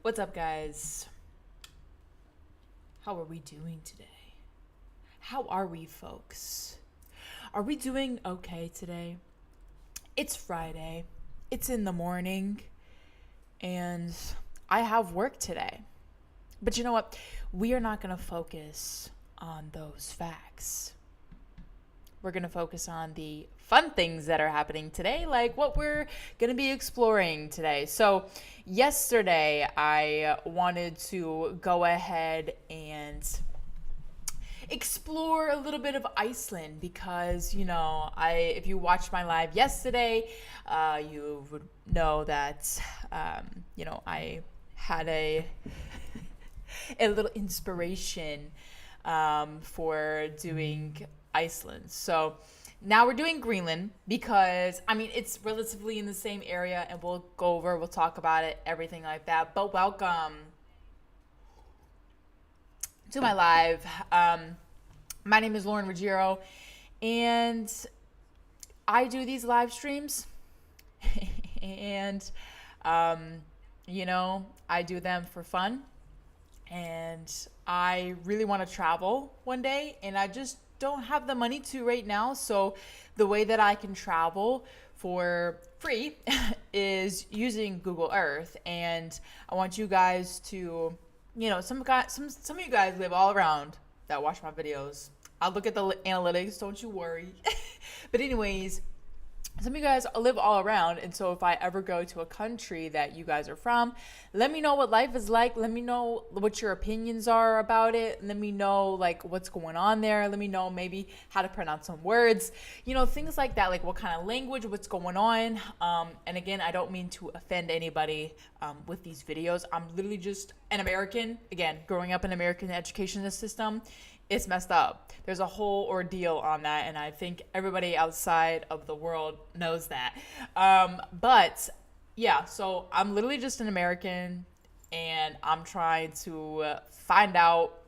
What's up, guys? How are we doing today? How are we, folks? Are we doing okay today? It's Friday. It's in the morning. And I have work today. But you know what? We are not going to focus on those facts. We're going to focus on the fun things that are happening today, like what we're going to be exploring today. So, yesterday I wanted to go ahead and explore a little bit of Iceland because, if you watched my live yesterday, you would know that, I had a little inspiration for doing Iceland. So now we're doing Greenland because, it's relatively in the same area and we'll talk about it, everything like that. But welcome to my live. My name is Lauren Ruggiero and I do these live streams and, I do them for fun. And I really want to travel one day, and I just don't have the money to right now. So the way that I can travel for free is using Google Earth. And I want you guys to, some of you guys live all around that watch my videos. I'll look at the analytics, don't you worry. But anyways, some of you guys live all around, and so if I ever go to a country that you guys are from, let me know what life is like. Let me know what your opinions are about it. Let me know what's going on there. Let me know maybe how to pronounce some words, things like that, like what kind of language, what's going on. And again, I don't mean to offend anybody with these videos. I'm literally just an American. Again, growing up in American education system, it's messed up. There's a whole ordeal on that, and I think everybody outside of the world knows that. But yeah, so I'm literally just an American, and I'm trying to find out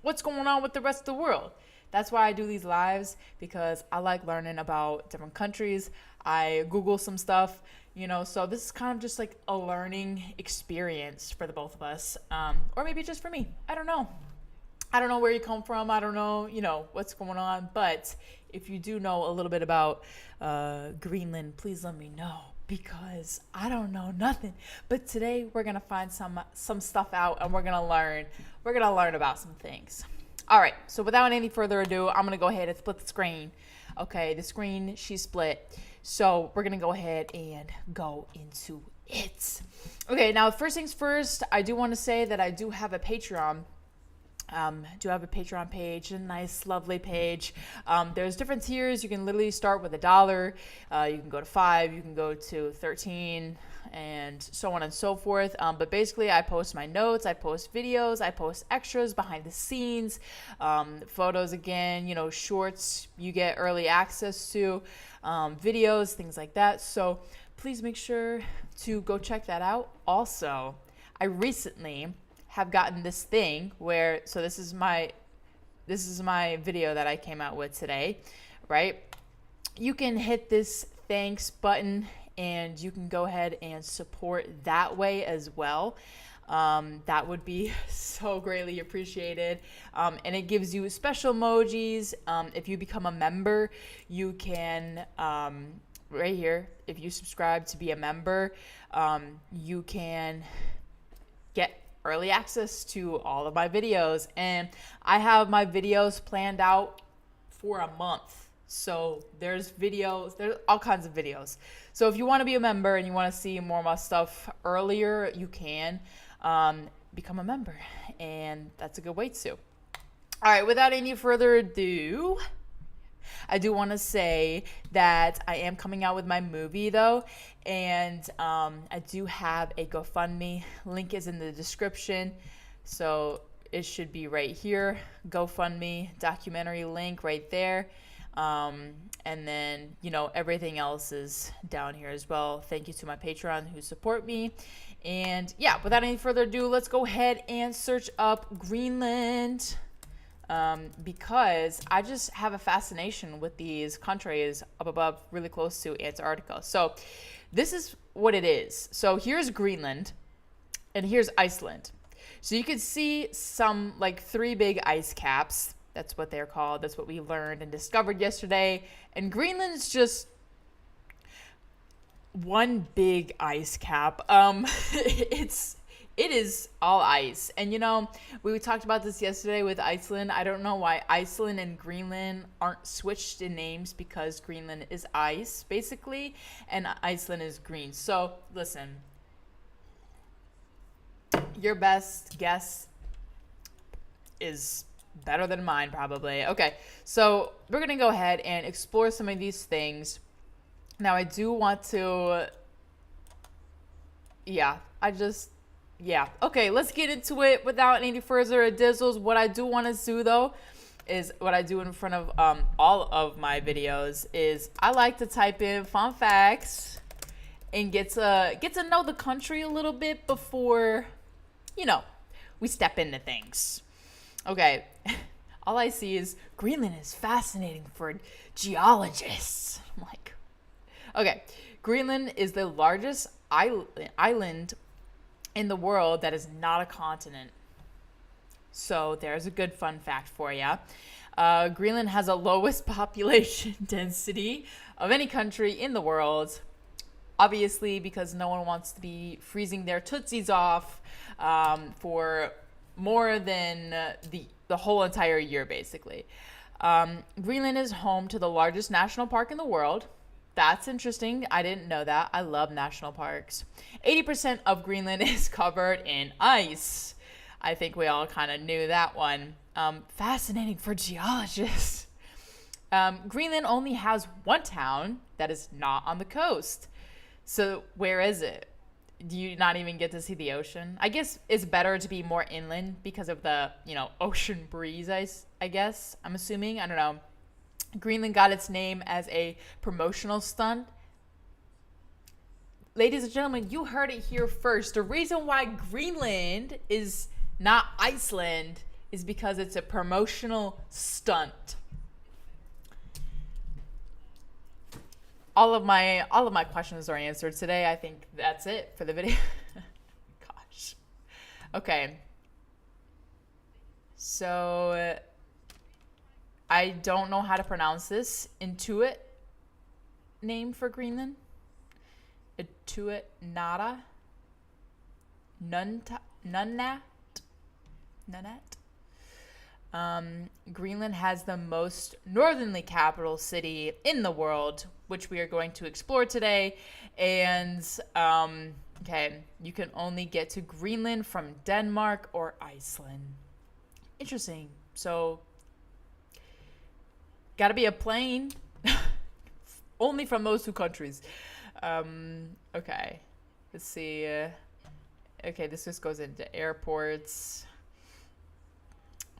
what's going on with the rest of the world. That's why I do these lives, because I like learning about different countries. I Google some stuff, so this is kind of just like a learning experience for the both of us, or maybe just for me. I don't know. I don't know where you come from. I don't know, what's going on. But if you do know a little bit about Greenland, please let me know, because I don't know nothing. But today we're going to find some stuff out, and we're going to learn. We're going to learn about some things. All right. So without any further ado, I'm going to go ahead and split the screen. Okay. The screen, she split. So we're going to go ahead and go into it. Okay. Now, first things first, I do want to say that I do have a Patreon. Do have a Patreon page, a nice, lovely page. There's different tiers. You can literally start with $1. You can go to $5. You can go to $13, and so on and so forth. But basically, I post my notes. I post videos. I post extras behind the scenes, photos again. Shorts. You get early access to videos, things like that. So please make sure to go check that out. Also, I recently have gotten this thing where, so this is my video that I came out with today, right? You can hit this thanks button and you can go ahead and support that way as well. That would be so greatly appreciated. And it gives you special emojis. If you become a member, you can, right here, if you subscribe to be a member, you can get early access to all of my videos, and I have my videos planned out for a month. So there's all kinds of videos. So if you want to be a member and you want to see more of my stuff earlier, you can become a member, and that's a good way to. All right, without any further ado, I do want to say that I am coming out with my movie, though, and I do have a GoFundMe. Link is in the description, so it should be right here. GoFundMe documentary link right there. And then, everything else is down here as well. Thank you to my Patreon who support me. And yeah, without any further ado, let's go ahead and search up Greenland. Because I just have a fascination with these countries up above, really close to Antarctica. So this is what it is. So here's Greenland. And here's Iceland. So you can see some like 3 big ice caps. That's what they're called. That's what we learned and discovered yesterday. And Greenland's just one big ice cap. It is all ice. And we talked about this yesterday with Iceland. I don't know why Iceland and Greenland aren't switched in names, because Greenland is ice basically and Iceland is green. So listen, your best guess is better than mine probably. Okay, so we're gonna go ahead and explore some of these things. Now I do want to, okay, let's get into it without any further ado. What I do want to do though is what I do in front of all of my videos is I like to type in fun facts and get to know the country a little bit before we step into things. Okay, all I see is Greenland is fascinating for geologists. I'm like, okay, Greenland is the largest island in the world that is not a continent. So there's a good fun fact for you. Greenland has the lowest population density of any country in the world. Obviously, because no one wants to be freezing their tootsies off for more than the whole entire year, basically. Greenland is home to the largest national park in the world. That's interesting. I didn't know that. I love national parks. 80% of Greenland is covered in ice. I think we all kind of knew that one. Fascinating for geologists. Greenland only has one town that is not on the coast. So where is it? Do you not even get to see the ocean? I guess it's better to be more inland because of the, ocean breeze, I guess. I'm assuming. I don't know. Greenland got its name as a promotional stunt. Ladies and gentlemen, you heard it here first. The reason why Greenland is not Iceland is because it's a promotional stunt. All of my questions are answered today. I think that's it for the video. Gosh. Okay. So I don't know how to pronounce this. Intuit name for Greenland. Intuit Nada. Nunnat. Greenland has the most northerly capital city in the world, which we are going to explore today. And okay, you can only get to Greenland from Denmark or Iceland. Interesting. So gotta be a plane only from those two countries. Okay, let's see. Okay, this just goes into airports.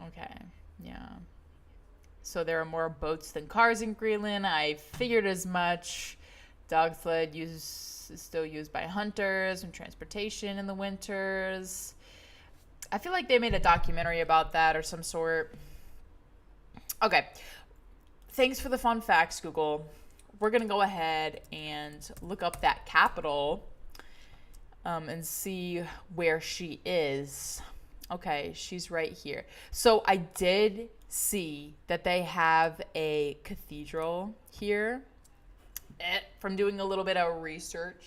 Okay, yeah. So there are more boats than cars in Greenland. I figured as much. Dog sled is still used by hunters and transportation in the winters. I feel like they made a documentary about that or some sort. Okay. Thanks for the fun facts, Google. We're going to go ahead and look up that capital and see where she is. Okay, she's right here. So I did see that they have a cathedral here from doing a little bit of research.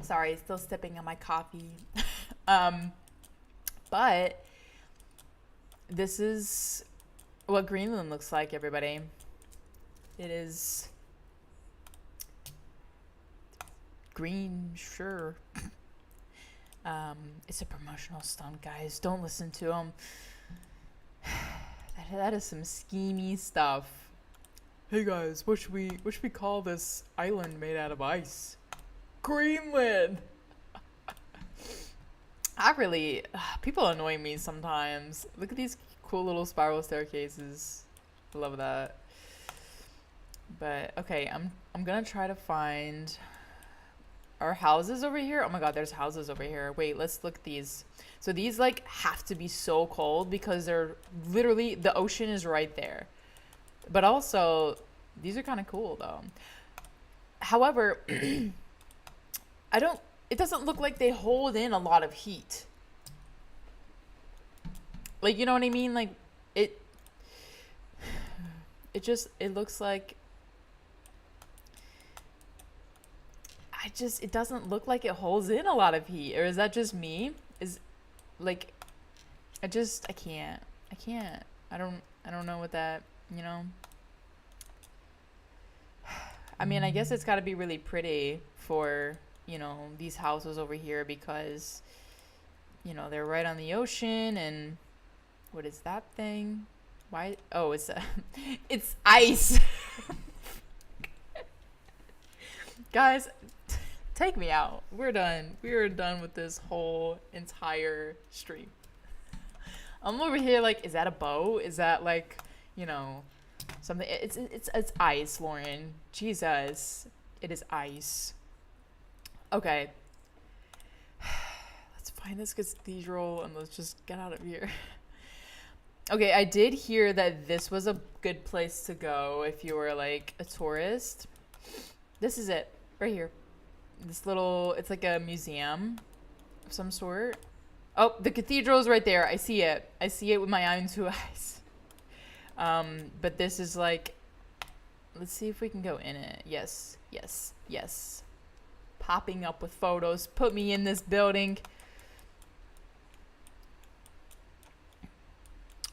Sorry, still sipping on my coffee. But this is what Greenland looks like, everybody. It is green, sure. It's a promotional stunt, guys. Don't listen to them. That is some schemy stuff. Hey guys, what should we call this island made out of ice? Greenland. People annoy me sometimes. Look at these cool little spiral staircases. I love that. But okay, I'm gonna try to find our houses over here. Oh my god, there's houses over here. Wait, let's look at these. So these like have to be so cold because they're literally, the ocean is right there. But also, these are kind of cool though. However, I don't it doesn't look like they hold in a lot of heat. Like, you know what I mean? Like, it it looks like, it doesn't look like it holds in a lot of heat. Or is that just me? Is, like, I can't. I don't know what that, you know. I mean, I guess it's got to be really pretty for, these houses over here because, they're right on the ocean. And what is that thing? Why? Oh, it's ice. Guys, take me out. We're done. We are done with this whole entire stream. I'm over here like, is that a boat? Is that like, something? It's ice, Lauren. Jesus, it is ice. Okay, let's find this cathedral and let's just get out of here. Okay, I did hear that this was a good place to go if you were like a tourist. This is it right here. This little, it's like a museum of some sort. Oh, the cathedral is right there. I see it. I see it with my own two eyes. But this is like, let's see if we can go in it. Yes, yes, yes. Popping up with photos. Put me in this building.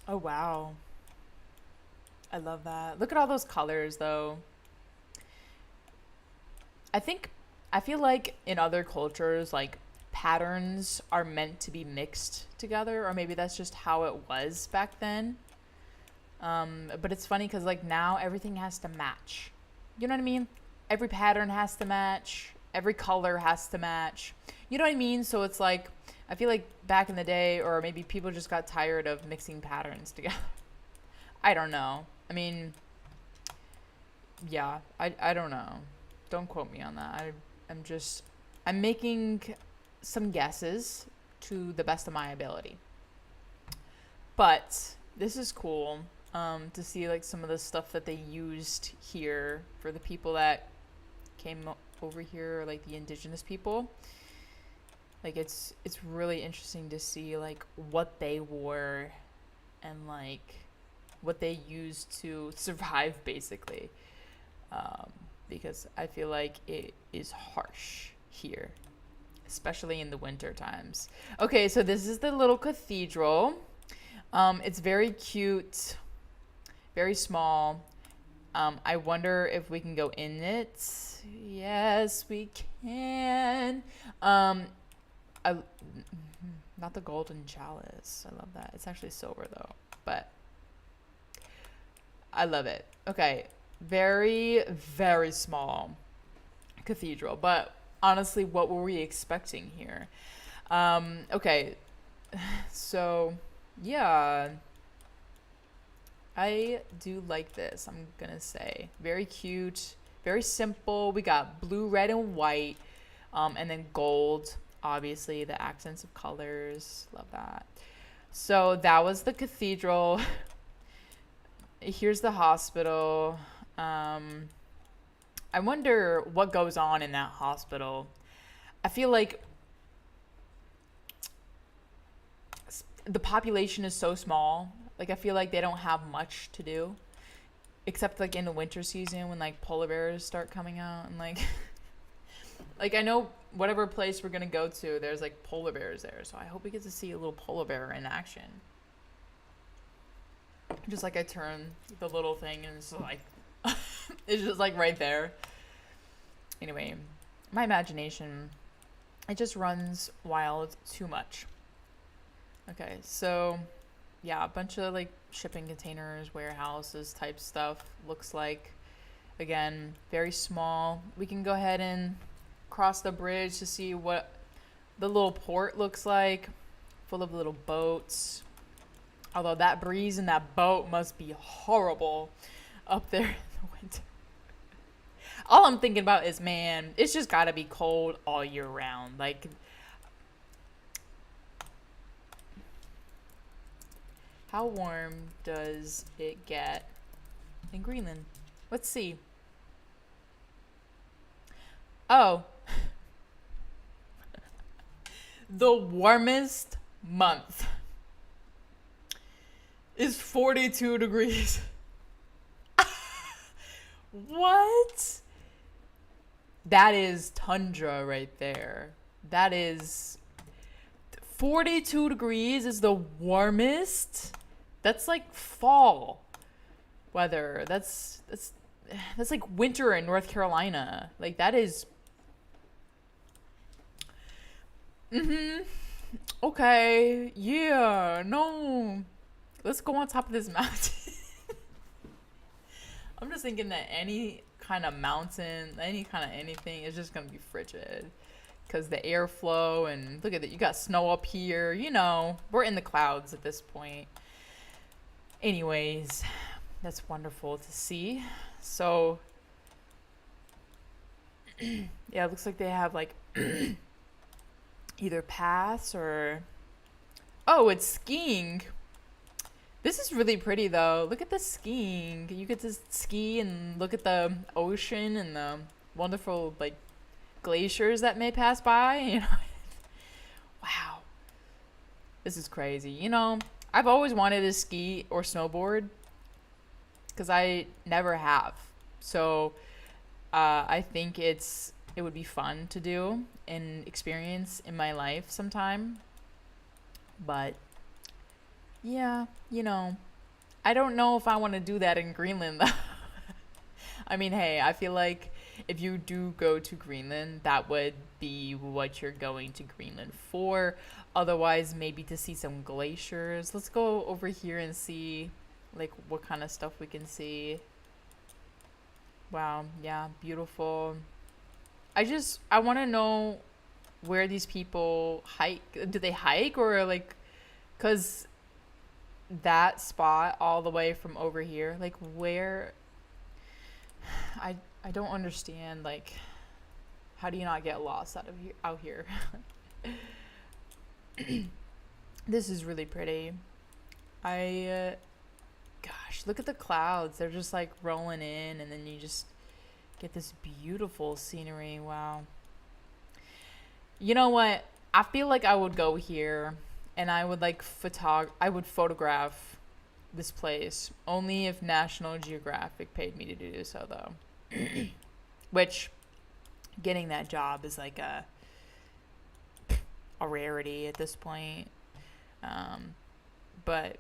Oh, wow. I love that. Look at all those colors, though. I feel like in other cultures, like, patterns are meant to be mixed together, or maybe that's just how it was back then. But it's funny because, like, now everything has to match. You know what I mean? Every pattern has to match. Every color has to match. You know what I mean? So it's like, I feel like back in the day, or maybe people just got tired of mixing patterns together. I don't know. I mean, yeah, I don't know. Don't quote me on that. I'm making some guesses to the best of my ability. But this is cool to see like some of the stuff that they used here for the people that came over here, like the indigenous people. Like it's really interesting to see like what they wore and like what they used to survive basically. Because I feel like it is harsh here, especially in the winter times. Okay, so this is the little cathedral. It's very cute, very small. I wonder if we can go in it. Yes, we can. Not the golden chalice. I love that. It's actually silver though, but I love it. Okay, very, very small cathedral, but honestly, what were we expecting here? Okay, so yeah, I do like this. I'm gonna say very cute, very simple. We got blue, red, and white, and then gold. Obviously, the accents of colors. Love that. So that was the cathedral. Here's the hospital. I wonder what goes on in that hospital. I feel like the population is so small. Like, I feel like they don't have much to do. Except, like, in the winter season when, like, polar bears start coming out. And, like, like, I know whatever place we're going to go to, there's, like, polar bears there. So I hope we get to see a little polar bear in action. Just, like, I turn the little thing and it's, like, it's just, like, right there. Anyway, my imagination, it just runs wild too much. Okay, so yeah, a bunch of like shipping containers, warehouses type stuff. Looks like, again, very small. We can go ahead and cross the bridge to see what the little port looks like, full of little boats. Although that breeze in that boat must be horrible up there in the winter. All I'm thinking about is, man, it's just gotta be cold all year round. Like, how warm does it get in Greenland? Let's see. Oh. The warmest month is 42 degrees. What? That is tundra right there. That is 42 degrees is the warmest. That's like fall weather. That's like winter in North Carolina. Like that is okay. Yeah, no. Let's go on top of this mountain. I'm just thinking that any kind of mountain, any kind of anything is just gonna be frigid. Because the airflow and look at it, you got snow up here. You know, we're in the clouds at this point. Anyways, that's wonderful to see. So, yeah, it looks like they have like either paths or. Oh, it's skiing. This is really pretty though. Look at the skiing. You get to ski and look at the ocean and the wonderful like glaciers that may pass by. You know, wow, this is crazy. You know, I've always wanted to ski or snowboard because I never have. So I think it would be fun to do and experience in my life sometime. But yeah, you know, I don't know if I want to do that in Greenland though. I mean, hey, I feel like if you do go to Greenland, that would be what you're going to Greenland for. Otherwise, maybe to see some glaciers. Let's go over here and see like what kind of stuff we can see. Wow, yeah, beautiful. I want to know where these people hike. Do they hike or like, cuz that spot all the way from over here, like where I don't understand, like how do you not get lost out here? This is really pretty. I gosh, look at the clouds. They're just like rolling in and then you just get this beautiful scenery. Wow. You know what? I feel like I would go here and I would like I would photograph this place only if National Geographic paid me to do so though. Which getting that job is like a rarity at this point. But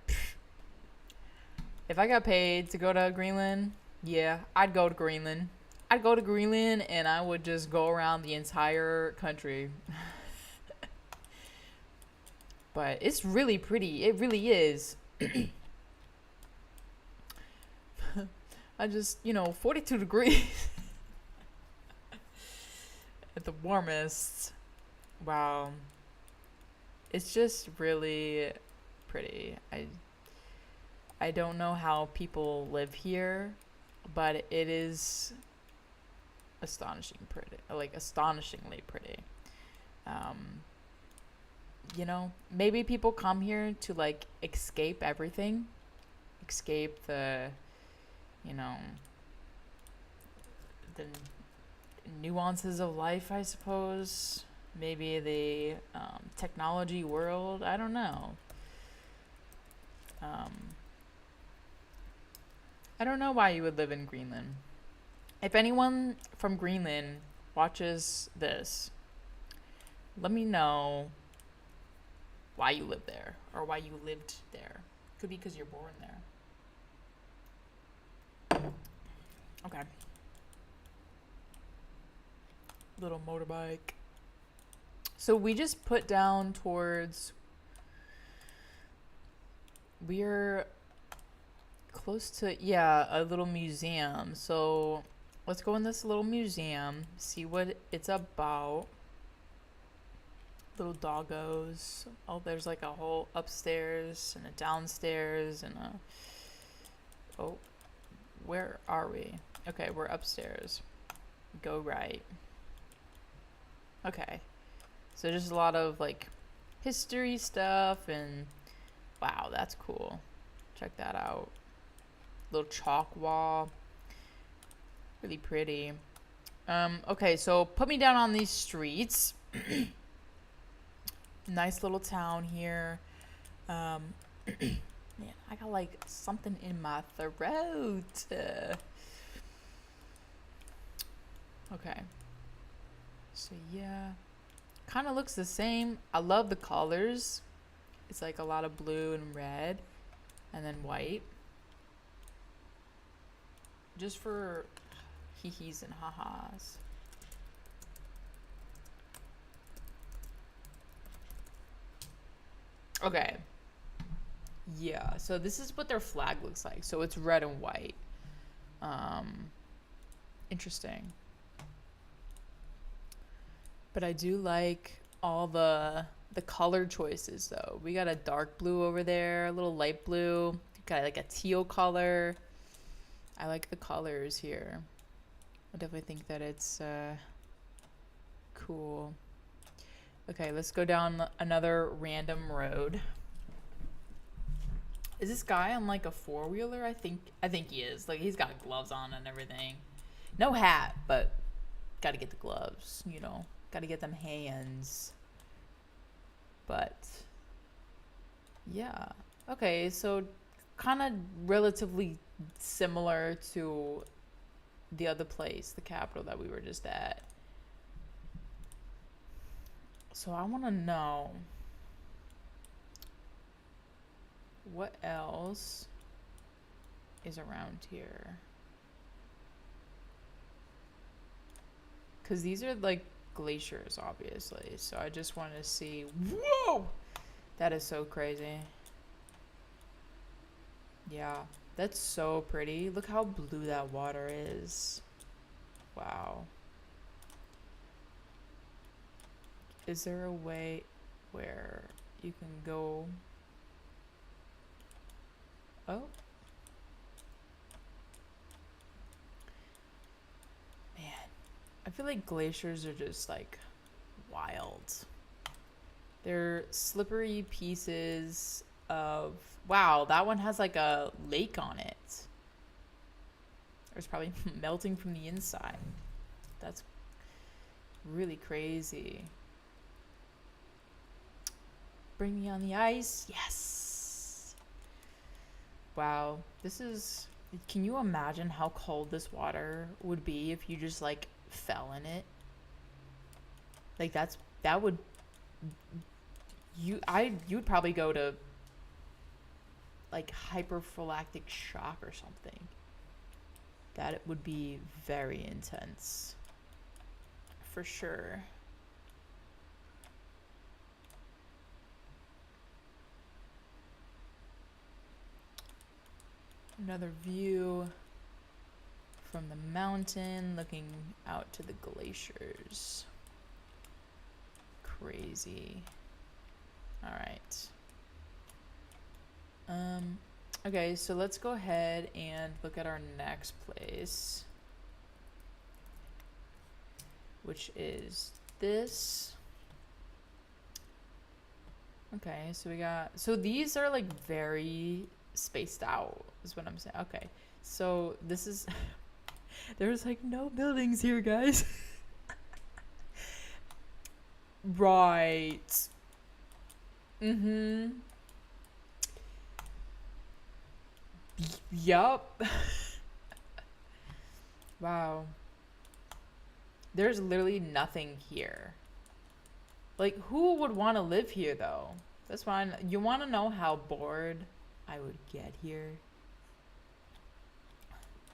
if I got paid to go to Greenland, yeah, I'd go to Greenland. I'd go to Greenland and I would just go around the entire country. But it's really pretty. It really is. I just, 42 degrees at the warmest. Wow. It's just really pretty. I don't know how people live here, but it is astonishingly pretty. Maybe people come here to like escape everything, escape the nuances of life, I suppose. Maybe the technology world. I don't know. I don't know why you would live in Greenland. If anyone from Greenland watches this, let me know why you live there or why you lived there. Could be because you're born there. Okay. Little motorbike. So we just put down towards. We're close to, a little museum. So let's go in this little museum, see what it's about. Little doggos. Oh, there's like a whole upstairs and a downstairs and a. Oh, where are we? Okay, we're upstairs. Go right. Okay. So just a lot of like history stuff and wow, that's cool. Check that out. Little chalk wall. Really pretty. Okay, so put me down on these streets. Nice little town here. Um, man, I got like something in my throat. Okay. So yeah, kind of looks the same. I love the colors. It's like a lot of blue and red, and then white. Just for hee-hees and ha-has. Okay. Yeah, so this is what their flag looks like. So it's red and white. Um, interesting. But I do like all the color choices though. We got a dark blue over there, a little light blue. Got like a teal color. I like the colors here. I definitely think that it's cool. Okay, let's go down another random road. Is this guy on like a four-wheeler? I think he is. Like he's got gloves on and everything. No hat, but got to get the gloves, you know. Got to get them hands. But yeah. Okay, so kind of relatively similar to the other place, the capital that we were just at. So I want to know what else is around here. Because these are like glaciers, obviously. So I just want to see. Whoa! That is so crazy. Yeah, that's so pretty. Look how blue that water is. Wow. Is there a way where you can go? Oh. Man, I feel like glaciers are just like wild. They're slippery pieces of. Wow, that one has like a lake on it. It's probably melting from the inside. That's really crazy. Bring me on the ice. Yes. Wow. This is. Can you imagine how cold this water would be if you just like fell in it? Like that would. You'd probably go to like hyperphylactic shock or something. That it would be very intense. For sure. Another view from the mountain looking out to the glaciers. Crazy. All right. Okay, so let's go ahead and look at our next place, which is this. Okay, so these are like very spaced out, is what I'm saying. Okay, so this is, there's like no buildings here, guys. Right. Mm-hmm. Yup. Wow. There's literally nothing here. Like, who would want to live here, though? That's fine. You want to know how bored I would get here?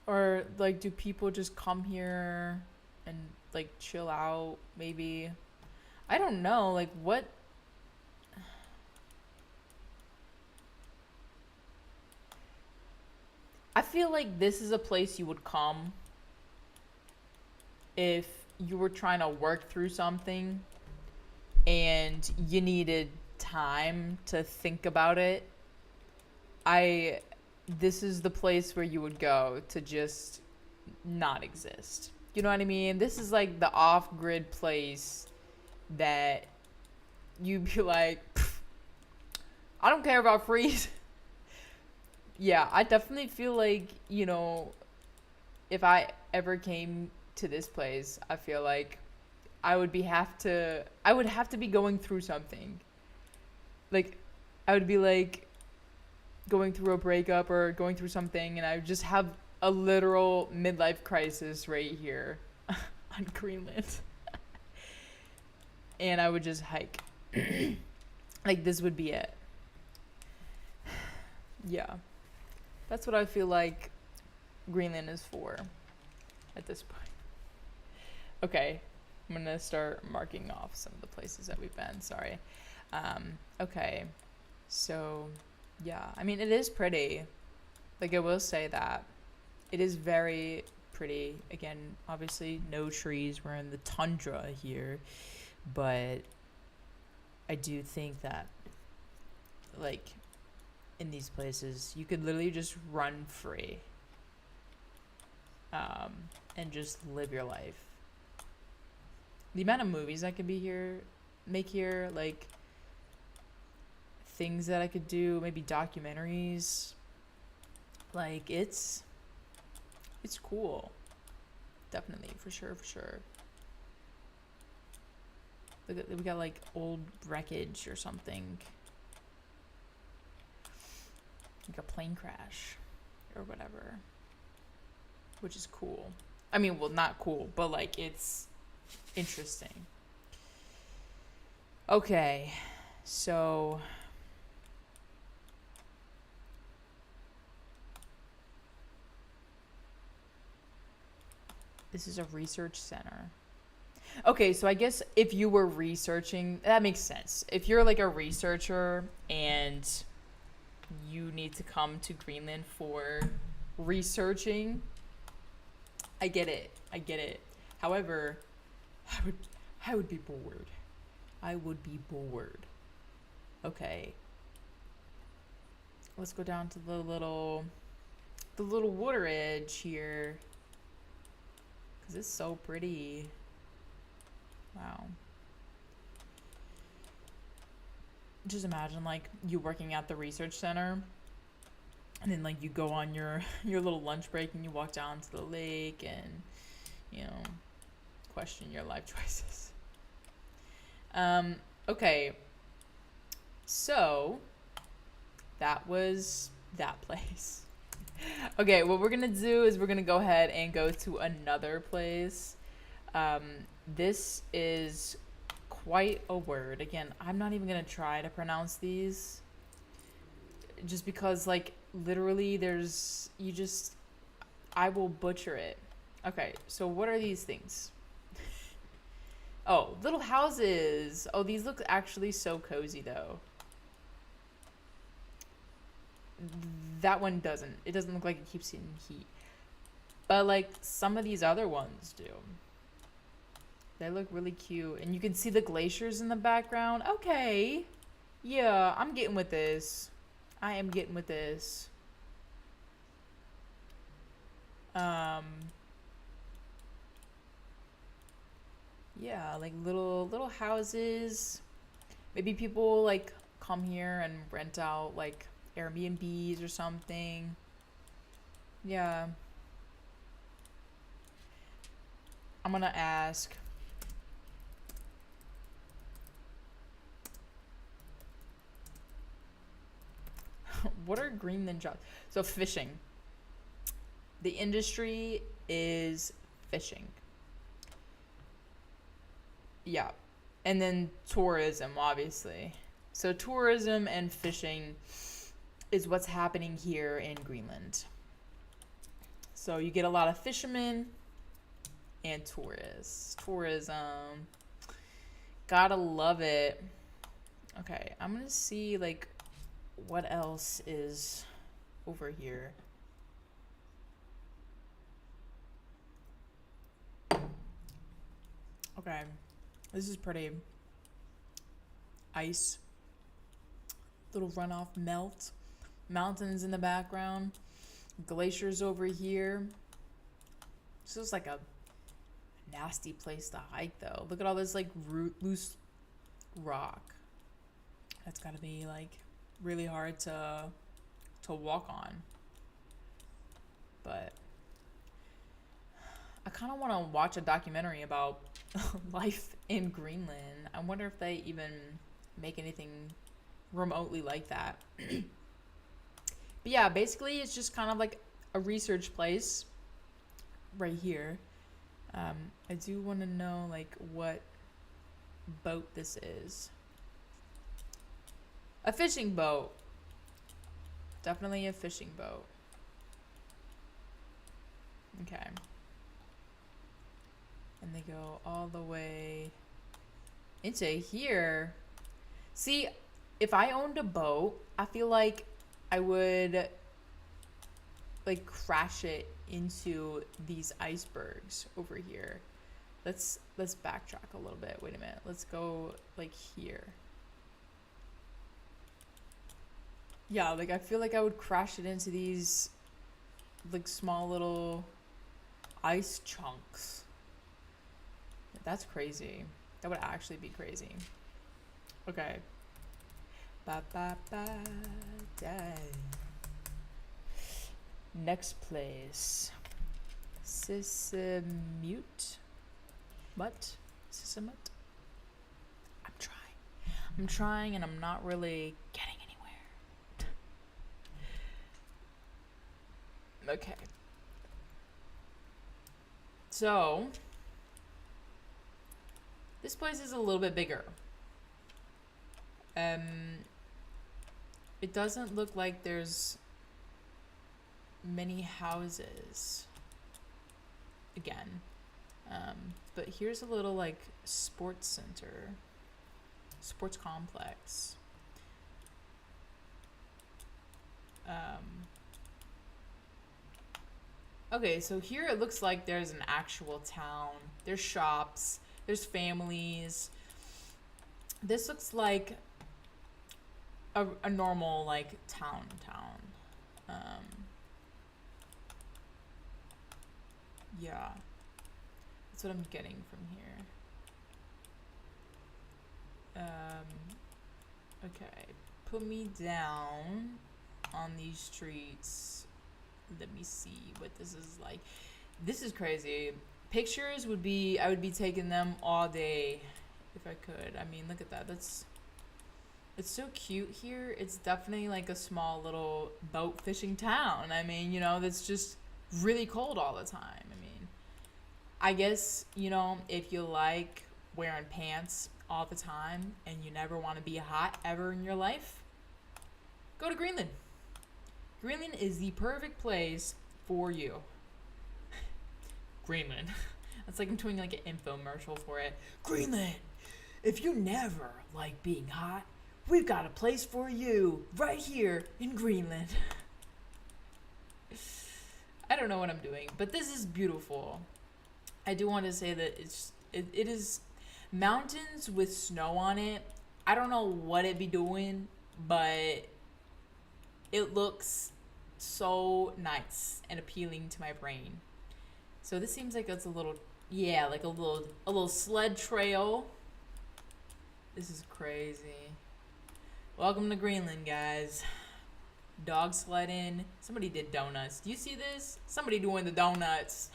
Or, like, do people just come here and, like, chill out, maybe? I don't know. Like, what? I feel like this is a place you would come if you were trying to work through something and you needed time to think about it. This is the place where you would go to just not exist. You know what I mean? This is like the off-grid place that you'd be like, I don't care about freeze. Yeah, I definitely feel like, you know, if I ever came to this place, I feel like I would have to be going through something. Like, I would be like going through a breakup or going through something, and I would just have a literal midlife crisis right here on Greenland. And I would just hike. Like, this would be it. Yeah. That's what I feel like Greenland is for at this point. Okay. I'm going to start marking off some of the places that we've been. Sorry. Okay. So, yeah. I mean, it is pretty. Like, I will say that. It is very pretty. Again, obviously, no trees. We're in the tundra here. But I do think that, like, in these places, you could literally just run free. And just live your life. The amount of movies I could make here, like, things that I could do, maybe documentaries. Like, it's cool. Definitely, for sure. Look at, we got like old wreckage or something. Like a plane crash or whatever. Which is cool. I mean, well, not cool, but like it's interesting. Okay, so this is a research center. Okay, so I guess if you were researching, that makes sense. If you're like a researcher and you need to come to Greenland for researching, I get it. However, I would be bored. I would be bored. Okay. Let's go down to the little water edge here. 'Cause it's so pretty. Wow. Just imagine like you working at the research center and then like you go on your little lunch break and you walk down to the lake and, you know, question your life choices. Okay. So that was that place. Okay, what we're gonna do is we're gonna go ahead and go to another place. This is quite a word. Again, I'm not even gonna try to pronounce these just because like literally I will butcher it. Okay, so what are these things? Oh, little houses. Oh, these look actually so cozy though. That one doesn't. It doesn't look like it keeps in heat. But like some of these other ones do. They look really cute. And you can see the glaciers in the background. Okay. Yeah, I'm getting with this. I am getting with this. Yeah, like little houses. Maybe people like come here and rent out like Airbnbs or something. Yeah. I'm gonna ask. What are Greenland jobs? So fishing. The industry is fishing. Yeah. And then tourism, obviously. So tourism and fishing is what's happening here in Greenland. So you get a lot of fishermen and tourists. Tourism. Gotta love it. Okay, I'm gonna see like what else is over here. Okay, this is pretty. Ice. Little runoff melt. Mountains in the background. Glaciers over here. This is like a nasty place to hike though. Look at all this like loose rock. That's gotta be like really hard to walk on. But I kind of want to watch a documentary about life in Greenland. I wonder if they even make anything remotely like that. But yeah, basically it's just kind of like a research place right here. I do want to know like what boat this is. A fishing boat. Definitely a fishing boat. Okay. And they go all the way into here. See, if I owned a boat, I feel like I would like crash it into these icebergs over here. Let's backtrack a little bit. Wait a minute. Let's go like here. Yeah, like I feel like I would crash it into these like small little ice chunks. That's crazy. That would actually be crazy. Okay. Ba ba ba da. Next place. Sissamute. What? Sissamute? I'm trying and I'm not really getting anywhere. Okay. So, this place is a little bit bigger. It doesn't look like there's many houses again. But here's a little like sports center, sports complex. Okay, so here it looks like there's an actual town. There's shops, there's families. This looks like a normal like town. Yeah, that's what I'm getting from here. Okay, put me down on these streets. Let me see what this is like. This is crazy. Pictures would be, I would be taking them all day if I could. I mean, look at that. It's so cute here. It's definitely like a small little boat fishing town. I mean, you know, that's just really cold all the time. I mean, I guess, you know, if you like wearing pants all the time and you never want to be hot ever in your life, go to Greenland. Greenland is the perfect place for you. Greenland. That's like I'm doing like an infomercial for it. Greenland, if you never like being hot, we've got a place for you right here in Greenland. I don't know what I'm doing, but this is beautiful. I do want to say that it is mountains with snow on it. I don't know what it be doing, but it looks so nice and appealing to my brain. So this seems like it's a little, yeah, like a little sled trail. This is crazy. Welcome to Greenland, guys. Dog sledding. Somebody did donuts. Do you see this? Somebody doing the donuts.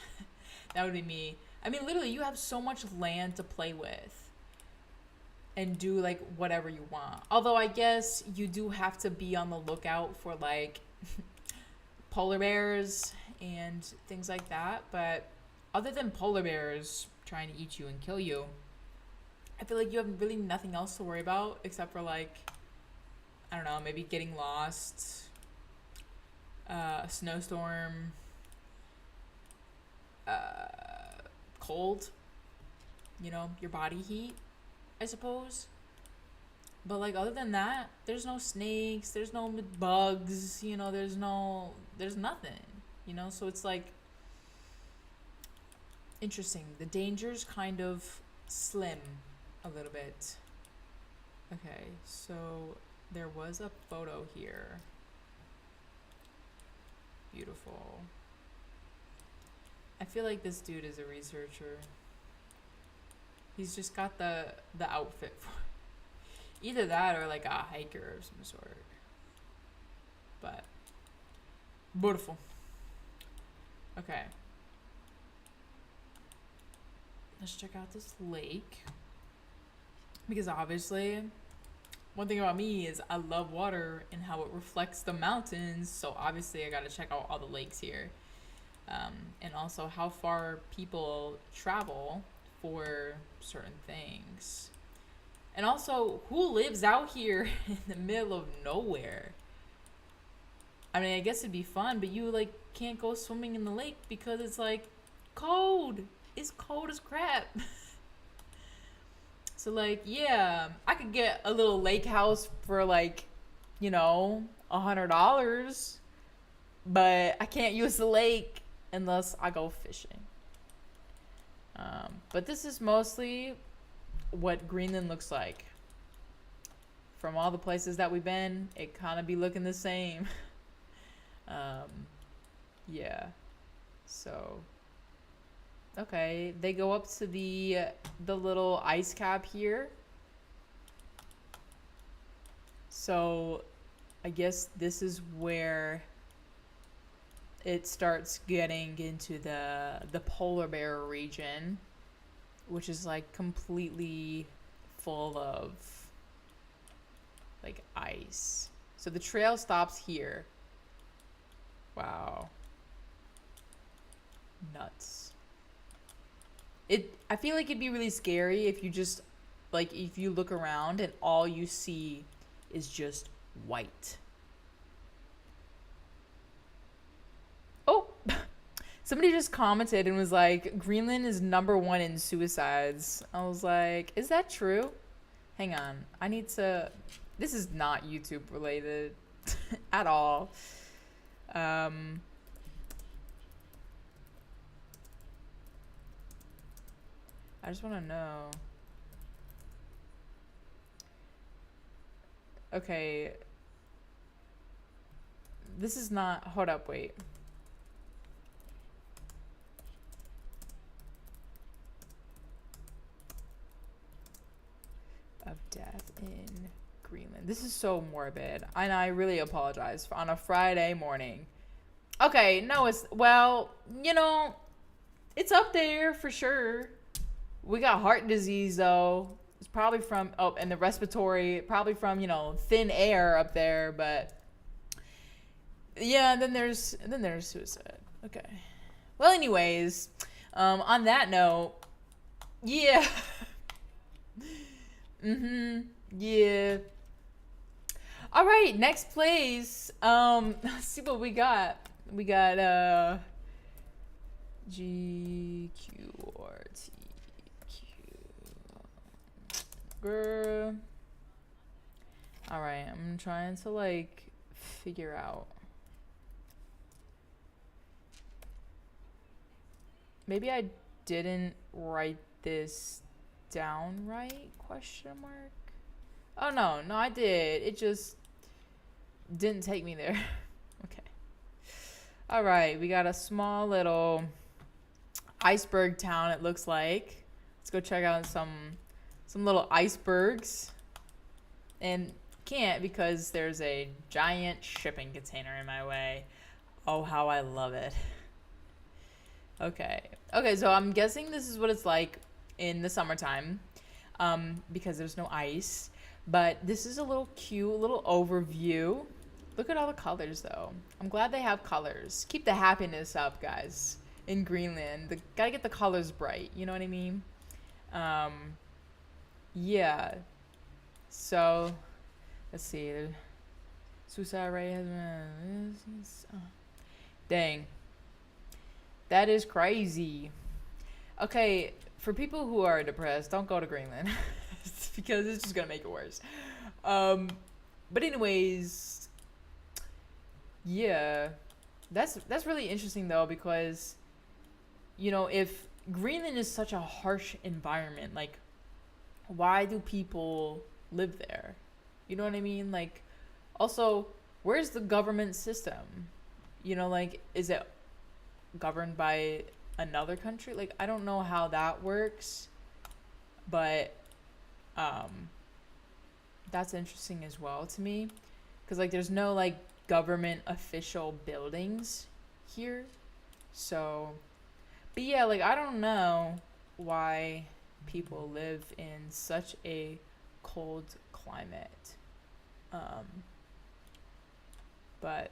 That would be me. I mean, literally, you have so much land to play with and do like whatever you want. Although I guess you do have to be on the lookout for like polar bears and things like that. But other than polar bears trying to eat you and kill you, I feel like you have really nothing else to worry about except for like, I don't know, maybe getting lost, a snowstorm, cold, you know, your body heat, I suppose. But like other than that, there's no snakes, there's no bugs, you know, there's nothing, you know. So it's like interesting. The danger's kind of slim a little bit. Okay, so there was a photo here. Beautiful. I feel like this dude is a researcher. He's just got the outfit for either that or like a hiker of some sort. But beautiful. Okay. Let's check out this lake. Because obviously one thing about me is I love water and how it reflects the mountains. So obviously, I got to check out all the lakes here, and also how far people travel for certain things. And also, who lives out here in the middle of nowhere? I mean, I guess it'd be fun, but you like can't go swimming in the lake because it's like cold. It's cold as crap. So like, yeah, I could get a little lake house for like, you know, $100, but I can't use the lake unless I go fishing. But this is mostly what Greenland looks like. From all the places that we've been, it kind of be looking the same. um, yeah. So, okay, they go up to the little ice cap here. So, I guess this is where it starts getting into the polar bear region, which is like completely full of like ice. So the trail stops here. Wow. Nuts. I feel like it'd be really scary if you just like if you look around and all you see is just white. Oh, somebody just commented and was like, Greenland is #1 in suicides. I was like, is that true? Hang on. I need to. This is not YouTube related at all. I just want to know. Okay. This is not. Hold up, wait. Of death in Greenland. This is so morbid. And I really apologize on a Friday morning. Okay, no, it's, well, you know, it's up there for sure. We got heart disease though. It's probably from, oh, and the respiratory, probably from, you know, thin air up there, but yeah, then there's suicide. Okay. Well, anyways, on that note, yeah. Yeah. All right, next place. Let's see what we got. We got GQRTQ. Girl. All right, I'm trying to like figure out. Maybe I didn't write this down right? Question mark. Oh no, I did. It just didn't take me there. Okay. All right, we got a small little iceberg town. It looks like. Let's go check out some little icebergs. And can't because there's a giant shipping container in my way. Oh, how I love it. Okay. Okay, so I'm guessing this is what it's like in the summertime, because there's no ice. But this is a little cute little overview. Look at all the colors, though. I'm glad they have colors. Keep the happiness up, guys, in Greenland. Gotta get the colors bright. You know what I mean? Yeah. So, let's see. The suicide rate has been... Dang. That is crazy. Okay, for people who are depressed, don't go to Greenland. Because it's just gonna make it worse. But anyways, yeah, that's really interesting though, because you know, if Greenland is such a harsh environment, like why do people live there? You know what I mean? Like, also, where's the government system? You know, like, is it governed by another country? Like, I don't know how that works, but that's interesting as well to me, because like there's no like government official buildings here. So, but yeah, like I don't know why people live in such a cold climate. Um, but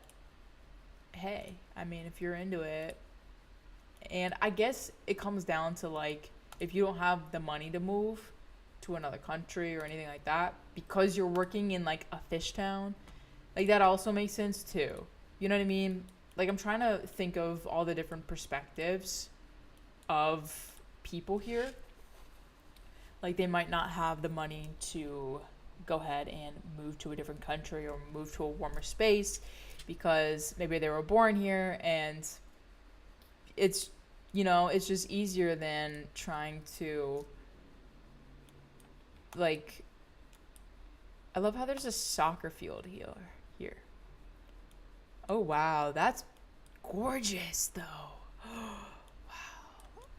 hey, I mean, if you're into it, and I guess it comes down to like if you don't have the money to move to another country or anything like that because you're working in like a fish town, like that also makes sense too. You know what I mean? Like I'm trying to think of all the different perspectives of people here. Like they might not have the money to go ahead and move to a different country or move to a warmer space because maybe they were born here and it's it's just easier than trying to like I love how there's a soccer field here. Oh wow, that's gorgeous though. Wow.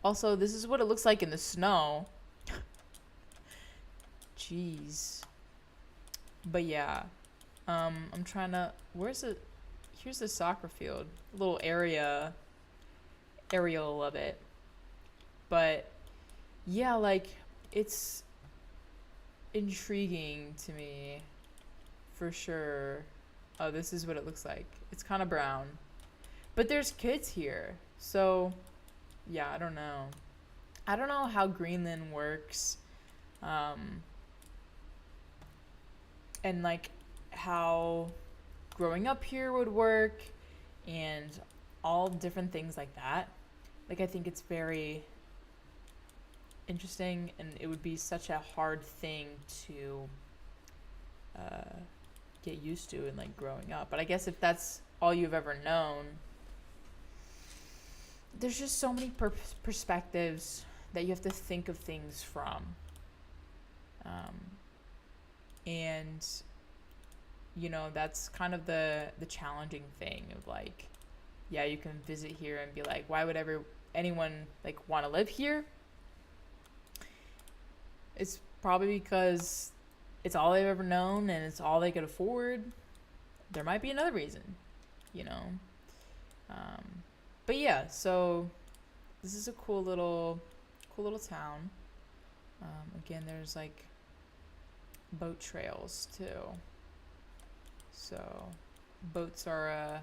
Also, this is what it looks like in the snow. Jeez. But yeah. I'm trying to here's the soccer field. A little aerial of it. But yeah, like it's intriguing to me for sure. Oh, this is what it looks like. It's kind of brown. But there's kids here. So, yeah, I don't know. I don't know how Greenland works. And like how growing up here would work and all different things like that. Like I think it's very interesting and it would be such a hard thing to get used to and like growing up. But I guess if that's all you've ever known, there's just so many perspectives that you have to think of things from. And that's kind of the challenging thing of like, yeah, you can visit here and be like, why would anyone like want to live here? It's probably because it's all they've ever known and it's all they could afford. There might be another reason, But yeah, so this is a cool little town. Again, there's like boat trails too. So boats are a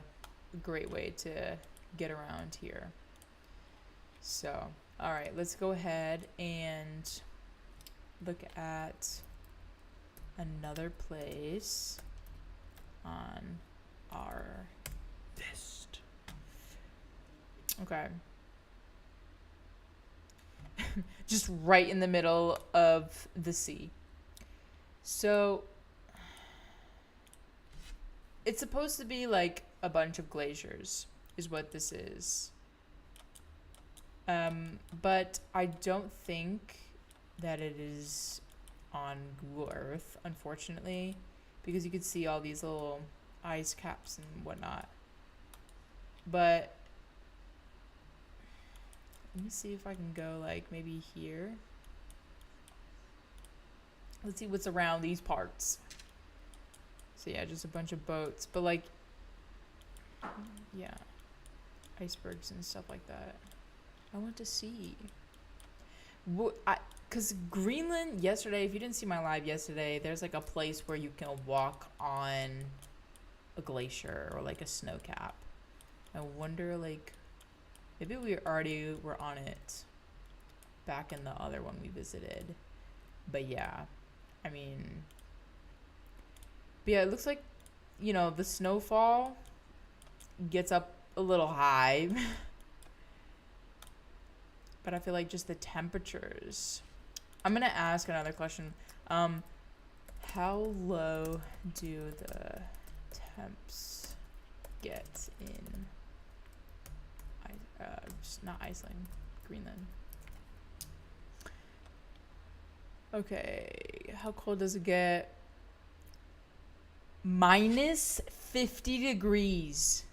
great way to get around here. So, all right, let's go ahead and look at another place on our list. Okay. Just right in the middle of the sea. So it's supposed to be like a bunch of glaciers is what this is. But I don't think that it is on Google Earth, unfortunately, because you could see all these little ice caps and whatnot. But let me see if I can go like maybe here. Let's see what's around these parts. So yeah, just a bunch of boats, but like, yeah, icebergs and stuff like that. I want to see. Because Greenland, yesterday, if you didn't see my live yesterday, there's like a place where you can walk on a glacier or like a snow cap. I wonder, like, maybe we already were on it back in the other one we visited. But yeah, I mean, but yeah, it looks like, the snowfall gets up a little high. But I feel like just the temperatures. I'm going to ask another question. How low do the temps get in, not Iceland, Greenland? Okay, how cold does it get? Minus 50 degrees.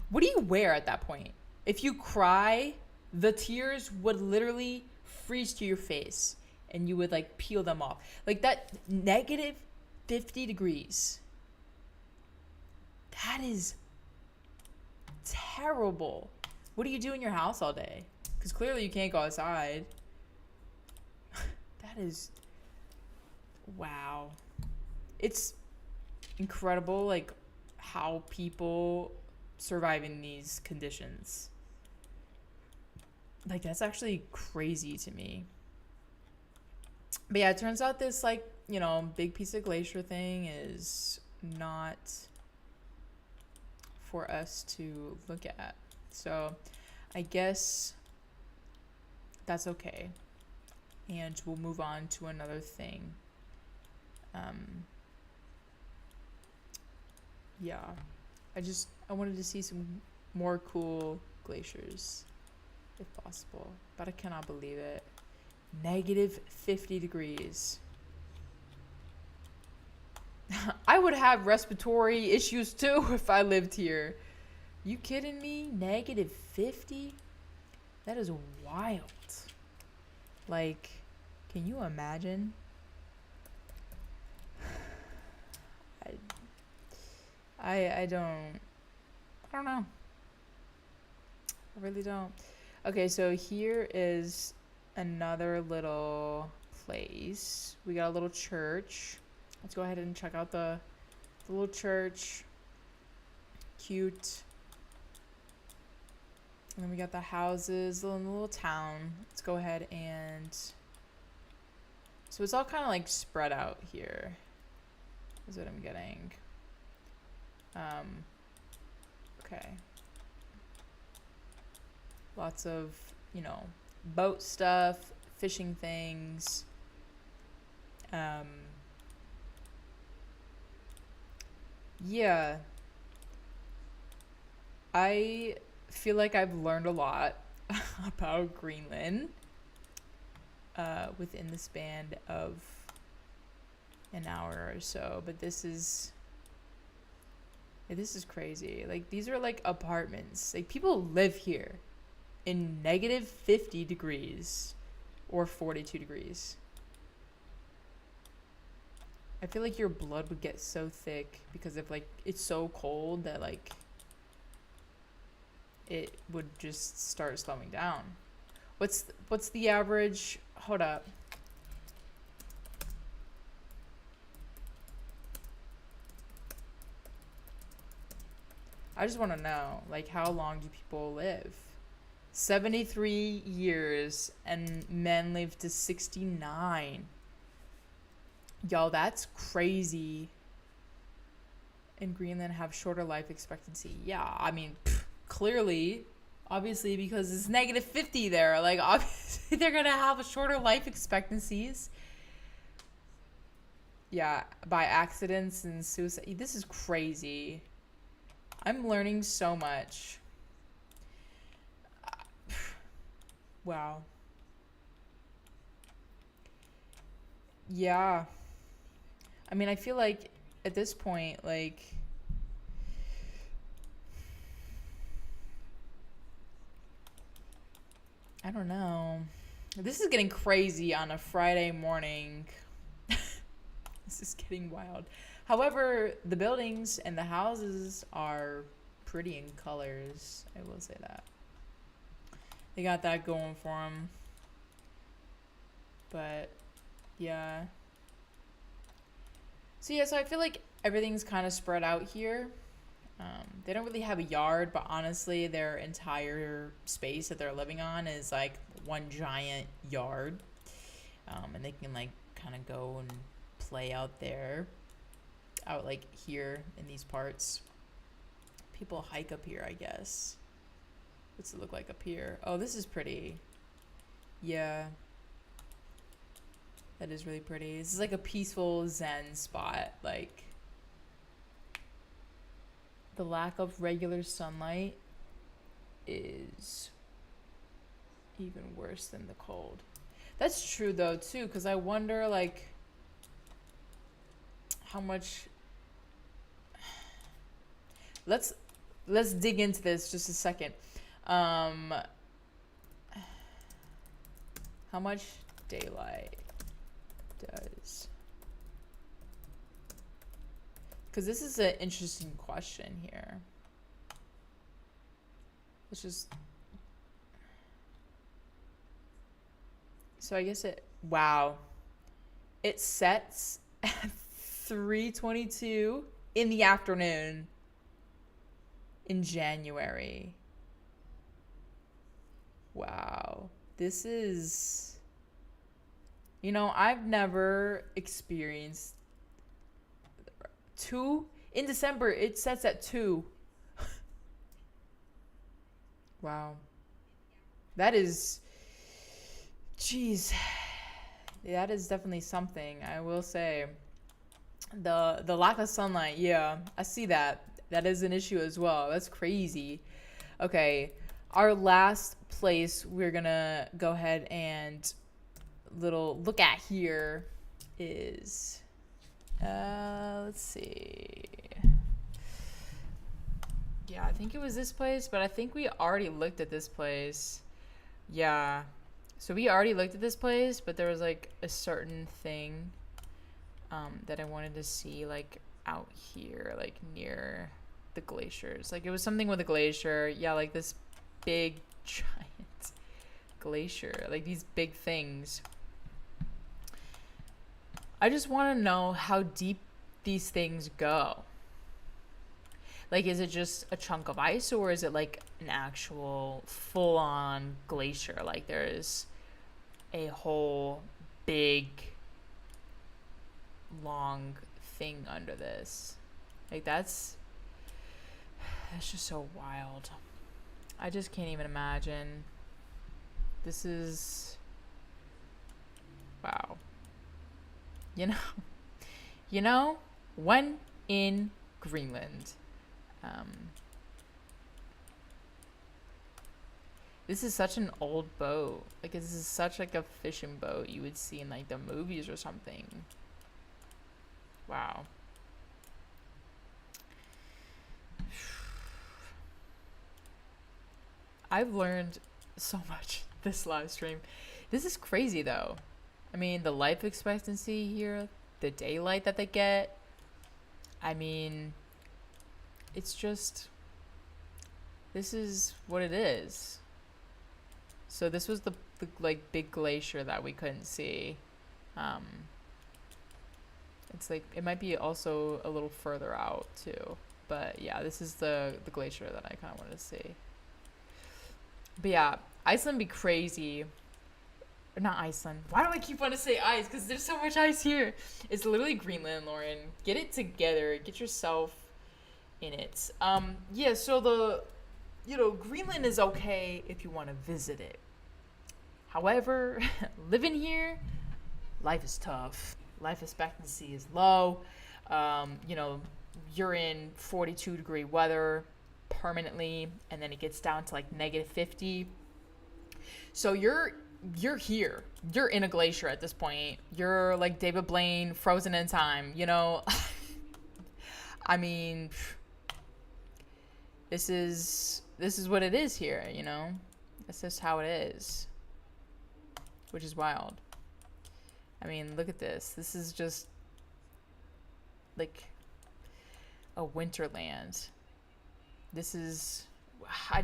What do you wear at that point? If you cry, the tears would literally freeze to your face and you would like peel them off. Like that negative 50 degrees. That is terrible. What do you do in your house all day? Because clearly you can't go outside. That is, wow. It's incredible, like, how people survive in these conditions. Like, that's actually crazy to me. But yeah, it turns out this, like, big piece of glacier thing is not for us to look at. So I guess that's okay. And we'll move on to another thing. Yeah. I wanted to see some more cool glaciers if possible. But I cannot believe it. -50 degrees. I would have respiratory issues too if I lived here. You kidding me? -50? That is wild. Like, can you imagine? I don't know. I really don't. Okay, so here is another little place. We got a little church. Let's go ahead and check out the little church. Cute. And then we got the houses in the little town. Let's go ahead and... So it's all kind of like spread out here. Is what I'm getting. Okay. Lots of, boat stuff, fishing things. Yeah. I feel like I've learned a lot about Greenland within the span of an hour or so, but this is crazy. Like, these are like apartments. Like, people live here in -50 degrees or 42 degrees. I feel like your blood would get so thick because of, like, it's so cold that, like, it would just start slowing down. What's the average? Hold up. I just want to know, like, how long do people live? 73 years, and men live to 69. Y'all, that's crazy. In Greenland have shorter life expectancy. Yeah, I mean, clearly, obviously, because it's -50 there. Like, obviously, they're gonna have shorter life expectancies. Yeah, by accidents and suicide. This is crazy. I'm learning so much. Wow. Yeah. I mean, I feel like at this point, like, I don't know. This is getting crazy on a Friday morning. This is getting wild. However, the buildings and the houses are pretty in colors. I will say that. They got that going for them. But, yeah. So, yeah, so I feel like everything's kind of spread out here. They don't really have a yard, but honestly, their entire space that they're living on is like one giant yard. And they can, like, kind of go and play out there. Out, like, here in these parts. People hike up here, I guess. What's it look like up here? Oh, this is pretty. Yeah. That is really pretty. This is like a peaceful Zen spot. Like, the lack of regular sunlight is even worse than the cold. That's true, though, too, because I wonder, like, how much... Let's dig into this just a second. How much daylight does... Because this is an interesting question here. Let's just... So I guess it... Wow. It sets at 3:22 in the afternoon in January. Wow. This is, I've never experienced two in December. It sets at 2. Wow. That is, jeez. That is definitely something, I will say. The lack of sunlight, yeah, I see that. That is an issue as well. That's crazy. Okay, our last place we're gonna go ahead and little look at here is let's see. Yeah, I think it was this place, but I think we already looked at this place. Yeah. So we already looked at this place, but there was like a certain thing that I wanted to see like out here, like near the glaciers. Like it was something with a glacier. Yeah, like this big giant glacier, like these big things. I just want to know how deep these things go. Like, is it just a chunk of ice, or is it like an actual full-on glacier? Like there's a whole big long thing under this. Like that's just so wild. I just can't even imagine. This is, wow. When in Greenland, this is such an old boat. Like this is such like a fishing boat you would see in like the movies or something. Wow. I've learned so much this live stream. This is crazy though. I mean, the life expectancy here, the daylight that they get. I mean, it's just, this is what it is. So this was the like big glacier that we couldn't see. It's like, it might be also a little further out too. But yeah, this is the glacier that I kind of wanted to see. But yeah, Iceland be crazy. Not Iceland. Why do I keep wanting to say ice? Because there's so much ice here. It's literally Greenland, Lauren. Get it together. Get yourself in it. Yeah, so Greenland is okay if you want to visit it. However, living here, life is tough. Life expectancy is low. You're in 42-degree weather permanently, and then it gets down to like -50. So you're here. You're in a glacier at this point. You're like David Blaine, frozen in time, I mean, this is what it is here, This is how it is. Which is wild. I mean, look at this. This is just like a winterland. This is, I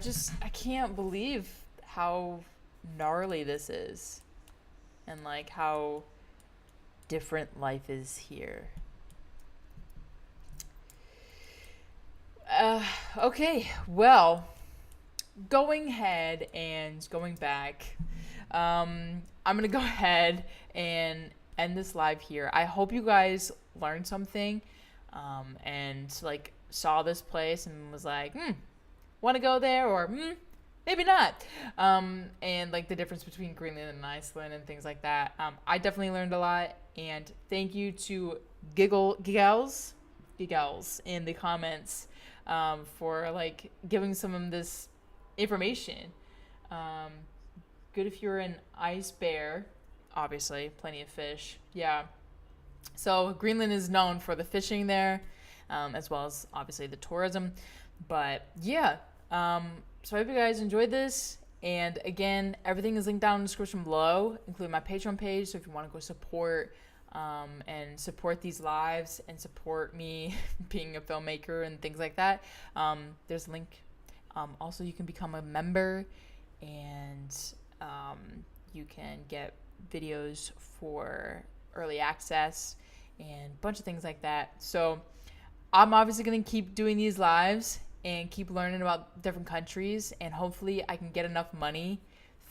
can't believe how gnarly this is, and like how different life is here. Okay, well, going back, I'm gonna go ahead and end this live here. I hope you guys learned something, and like saw this place and was like, want to go there, or maybe not, and like the difference between Greenland and Iceland and things like that. I definitely learned a lot, and thank you to Giggles in the comments for like giving some of this information. Good if you're an ice bear, obviously, plenty of fish. Yeah. So Greenland is known for the fishing there, as well as obviously the tourism. But yeah, so I hope you guys enjoyed this. And again, everything is linked down in the description below, including my Patreon page. So if you want to go support and support these lives and support me being a filmmaker and things like that, there's a link. Also, you can become a member, and you can get videos for early access and a bunch of things like that. So I'm obviously going to keep doing these lives and keep learning about different countries, and hopefully I can get enough money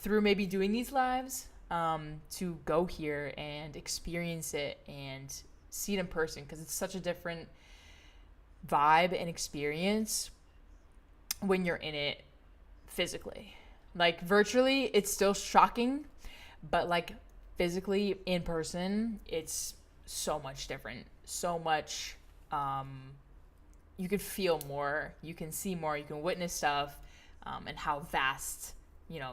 through maybe doing these lives to go here and experience it and see it in person, because it's such a different vibe and experience when you're in it physically. Like virtually it's still shocking, but like physically in person it's so much different, so much you can feel more, you can see more, you can witness stuff, and how vast,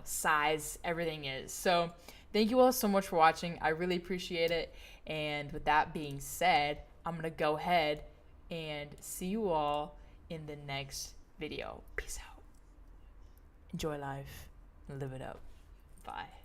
size everything is. So thank you all so much for watching. I really appreciate it. And with that being said, I'm going to go ahead and see you all in the next video. Peace out. Enjoy life. Live it up. Bye.